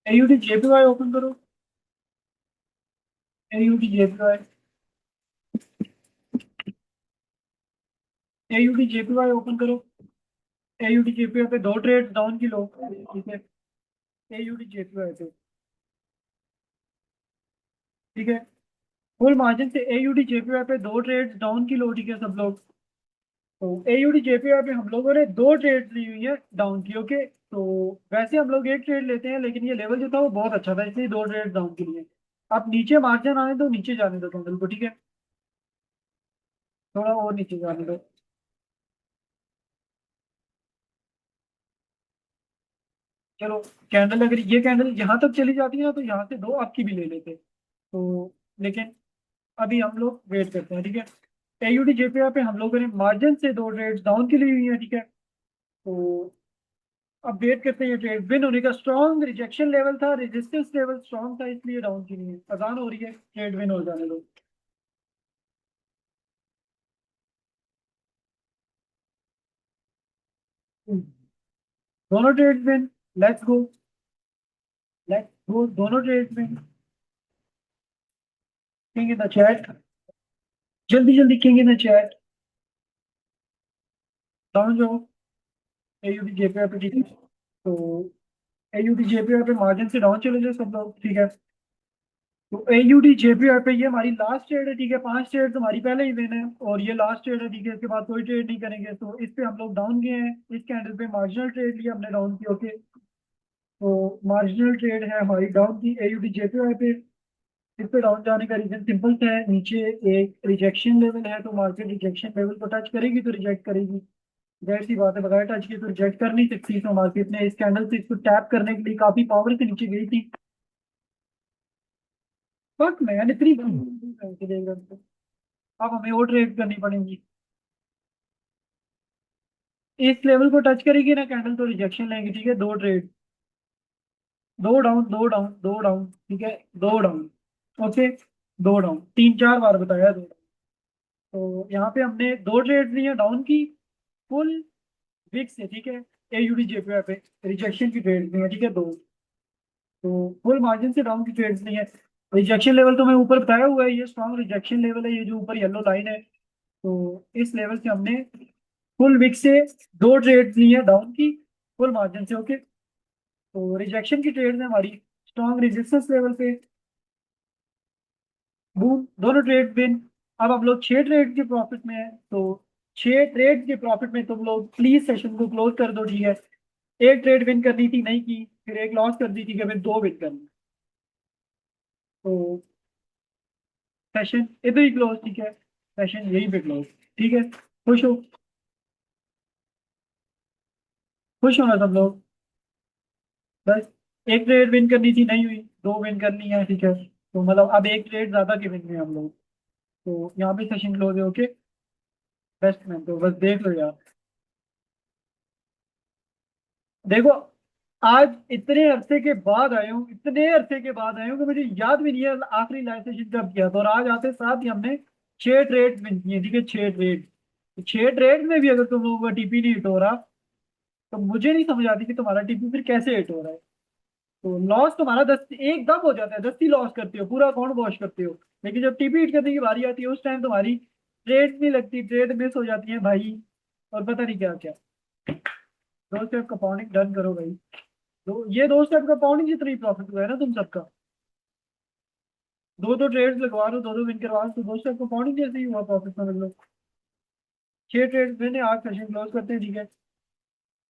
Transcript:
AUD JPY open करो। AUD JPY। AUD JPY open करो। AUD JPY पे दो ट्रेड डाउन की लो, ठीक है। AUD JPY पे, ठीक है। फुल मार्जिन से AUD JPY पे दो ट्रेड डाउन की लो, ठीक है सब लोग। तो AUD JPY पे हम लोगों ने दो ट्रेड ली हुई है डाउन की, ओके। तो वैसे हम लोग एक ट्रेड लेते हैं, लेकिन ये लेवल जो था वो बहुत अच्छा था, इसलिए दो ट्रेड डाउन के लिए। आप नीचे मार्जिन आने दो, नीचे जाने दो कैंडल को, ठीक है। थोड़ा और नीचे जाने दो। चलो, कैंडल अगर ये कैंडल यहाँ तक चली जाती है ना, तो यहाँ से दो आपकी भी ले लेते तो। लेकिन अभी हम लोग वेट करते हैं, ठीक है। AUD JPY पे हम लोगों ने मार्जिन से दो ट्रेड डाउन की ली हुई है, ठीक है। तो अब वेट करते हैं ये ट्रेड विन होने का। स्ट्रॉन्ग रिजेक्शन लेवल था, रेजिस्टेंस लेवल स्ट्रॉन्ग था, इसलिए डाउन की नहीं है। अजान हो रही है, ट्रेड विन हो जाने दो। दोनों trade win. Let's go. Let's go, दोनों trade win. King in the chat. जल्दी जल्दी king in the chat. Down जाओ। AUD JPY पे, ठीक है। तो AUD JPY पे मार्जिन से डाउन चले जाए सब लोग, ठीक है। तो AUD JPY पे ये हमारी लास्ट ट्रेड है, ठीक है। पांच ट्रेड तुम्हारी पहले ही विन है, और ये लास्ट ट्रेड है, ठीक है। इसके बाद कोई ट्रेड नहीं करेंगे, तो इस पे हम लोग डाउन गए हैं। इस कैंडल पे मार्जिनल ट्रेड लिया हमने डाउन की, ओके। तो मार्जिनल ट्रेड है हमारी डाउन की AUD JPY पे। इस पे डाउन जाने का रीजन सिंपल सा है, नीचे एक रिजेक्शन लेवल है, तो मार्केट रिजेक्शन लेवल को टच करेगी तो रिजेक्ट करेगी। जाहिर सी बात है, बगैर टच किए तो रिजेक्ट कर नहीं सकती। तो मार्केट ने इस कैंडल से इसको टैप करने के लिए काफी पावर से नीचे गई थी। बट मैंने इतनी देख रहा हूँ। अब हमें और ट्रेड करनी पड़ेगी। इस लेवल को टच करेगी ना कैंडल, तो रिजेक्शन लेंगे, ठीक है। दो ट्रेड, दो डाउन, दो डाउन, दो डाउन, ठीक है। दो डाउन, ओके। दो डाउन, तीन चार बार बताया, दो डाउन। तो यहाँ पे हमने दो ट्रेड लिए डाउन की, फुल विक से, ठीक है। AUD JPY पे रिजेक्शन की ट्रेड ली है, ठीक है, दो। तो फुल मार्जिन से डाउन की ट्रेड्स ली है। रिजेक्शन लेवल तो मैं ऊपर बताया हुआ है, ये स्ट्रॉन्ग रिजेक्शन लेवल है, ये जो ऊपर येलो लाइन है। तो इस लेवल से हमने फुल विक से दो ट्रेड ली है डाउन की, फुल मार्जिन से, ओके। तो रिजेक्शन की ट्रेड है हमारी स्ट्रॉन्ग रेजिस्टेंस लेवल पे। बूम, दोनों ट्रेड विन। अब हम लोग छह ट्रेड के प्रॉफिट में है, तो छह ट्रेड के प्रॉफिट में तुम लोग प्लीज सेशन को क्लोज कर दो, ठीक है। एक ट्रेड विन करनी थी, नहीं की, फिर एक लॉस कर दी थी, फिर दो विन करनी। तो सेशन इधर ही क्लोज, ठीक है। सेशन यहीं पे क्लोज, ठीक है। खुश हो? खुश हो ना सब लोग? बस एक ट्रेड विन करनी थी, नहीं हुई, दो विन करनी है, ठीक है। तो मतलब अब एक ट्रेड ज्यादा के विन में हम लोग। तो यहाँ पे सेशन क्लोज है, ओके। बेस्ट मैन, तो बस देख लो यार। देखो, आज इतने अरसे के बाद आए हूँ, इतने अरसे के बाद आए हूँ कि मुझे याद भी नहीं है आखिरी लाइव सेशन कब किया था। और आज आते साथ ही हमने छह ट्रेड विन किए, ठीक है। छह ट्रेड, तो छह ट्रेड में भी अगर तुम लोगों का TP नहीं हिट हो रहा, तो मुझे नहीं समझ आती कि तुम्हारा TP फिर कैसे हिट हो रहा है। तो लॉस तुम्हारा दस एकदम हो जाता है, 10 ही लॉस करते हो, पूरा अकाउंट वॉश करते हो। लेकिन जब TP हिट करने की बारी आती है, उस टाइम तुम्हारी ट्रेड नहीं लगती, ट्रेड मिस हो जाती है भाई। और पता नहीं क्या क्या। दो स्टेप कंपाउंडिंग डन करो भाई। ये दो स्टेप कंपाउंडिंग जितना ही प्रॉफिट हुआ है ना तुम सबका। दो दो ट्रेड लगवा लो, दो दो विन करवा लो, तो दो स्टेप कंपाउंडिंग जैसे ही हुआ प्रॉफिट में, मतलब छह ट्रेड मैंने आज सेशन क्लोज करते हैं, ठीक है।